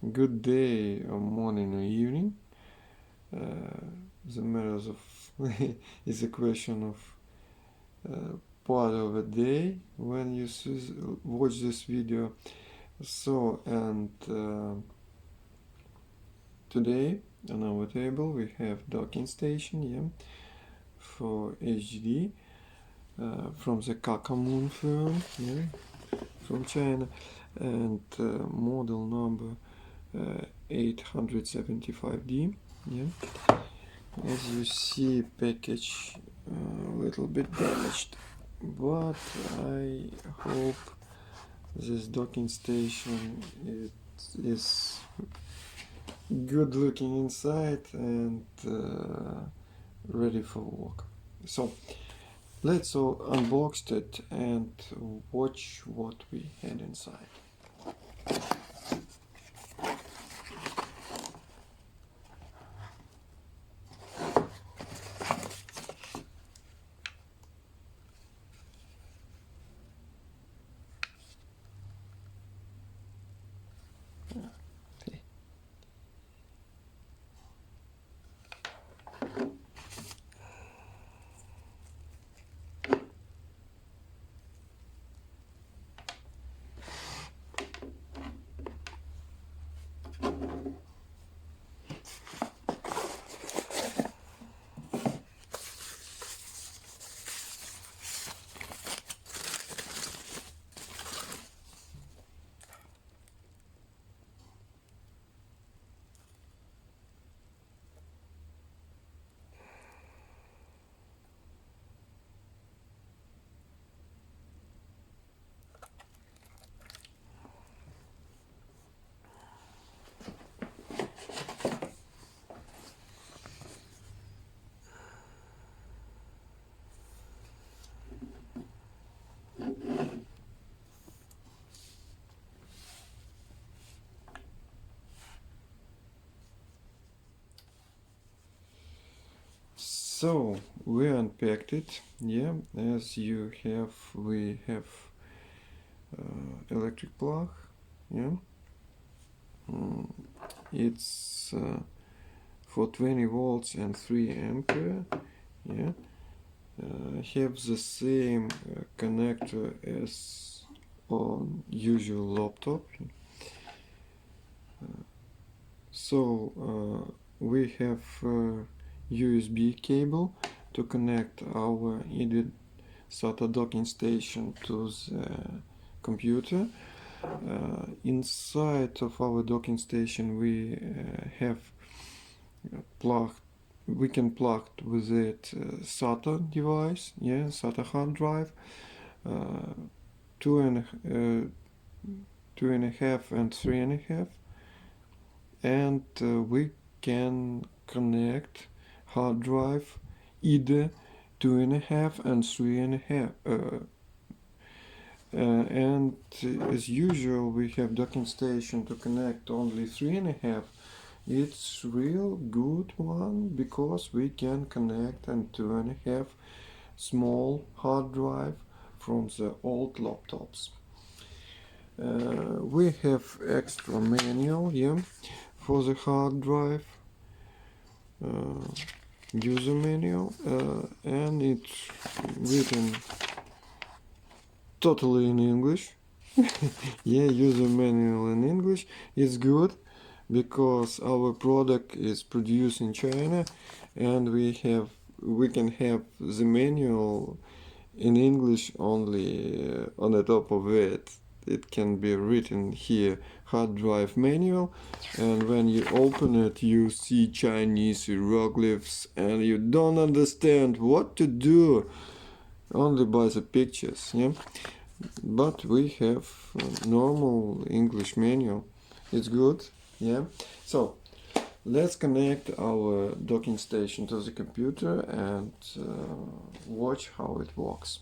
good day or morning or evening. The matters of is a question of part of a day when you watch this video. So and today on our table we have docking station, for HD from the Kkmoon firm, from China, and model number 875D. As you see, package a little bit damaged, but I hope this docking station is good looking inside and ready for work. So let's unbox it and watch what we had inside. So we unpacked it, as you have, we have electric plug, it's for 20 volts and 3 ampere, have the same connector as on usual laptop. So we have USB cable to connect our IDE SATA docking station to the computer. Inside of our docking station we have we can plug with it SATA device, SATA hard drive, 2.5 and 3.5, and we can connect hard drive either 2.5 and 3.5. And as usual we have docking station to connect only 3.5. It's real good one because we can connect and 2.5 small hard drive from the old laptops. We have extra manual, for the hard drive, user manual, and it's written totally in English. User manual in English is good because our product is produced in China, and we can have the manual in English only. On the top of it can be written here hard drive manual, and when you open it you see Chinese hieroglyphs and you don't understand what to do only by the pictures, but we have normal English manual. It's good, so let's connect our docking station to the computer and watch how it works.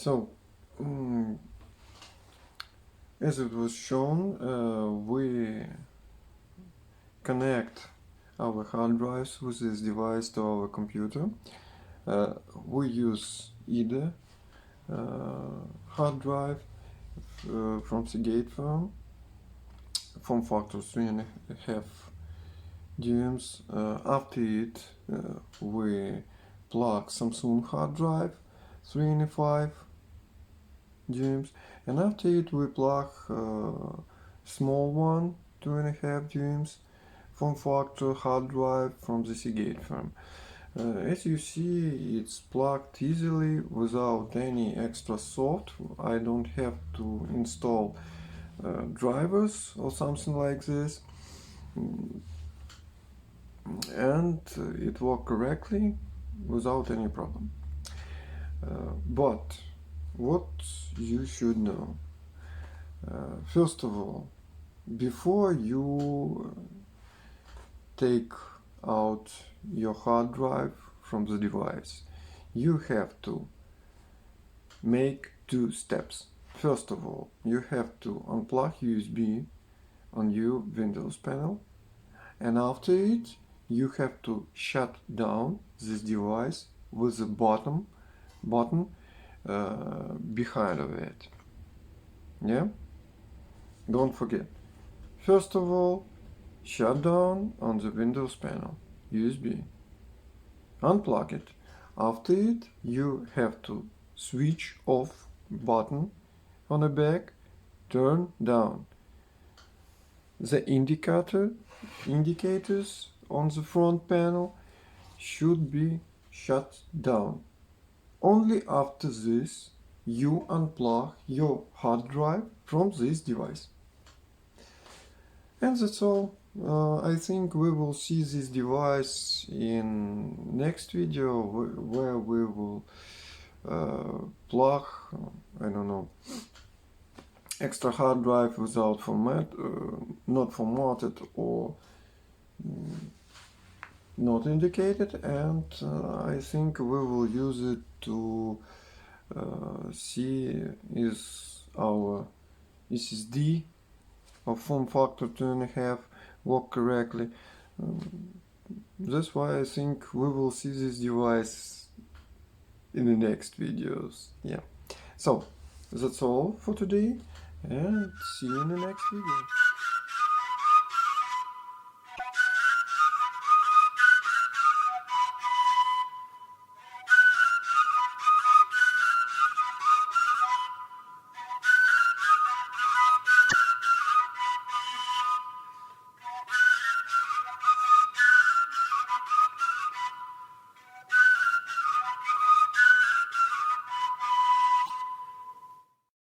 So, mm, as it was shown, we connect our hard drives with this device to our computer. We use either hard drive from Seagate firm, form factor 3.5 dms. After it, we plug Samsung hard drive 3.5 dms, and after it we plug small one 2.5 dms form factor hard drive from the Seagate firm. As you see, it's plugged easily without any extra software. I don't have to install drivers or something like this, and it worked correctly without any problem. But what you should know, first of all, before you take out your hard drive from the device, you have to make two steps. First of all, you have to unplug USB on your Windows panel, and after it you have to shut down this device with the button behind of it. Yeah, don't forget. First of all, shut down on the Windows panel USB, unplug it. After it, you have to switch off button on the back, turn down. The indicators on the front panel should be shut down. Only after this you unplug your hard drive from this device. And that's all. I think we will see this device in next video where we will plug, I don't know, extra hard drive without not formatted or not indicated, and I think we will use it to see is our SSD of form factor 2.5 work correctly. That's why I think we will see this device in the next videos. Yeah, so that's all for today, and see you in the next video.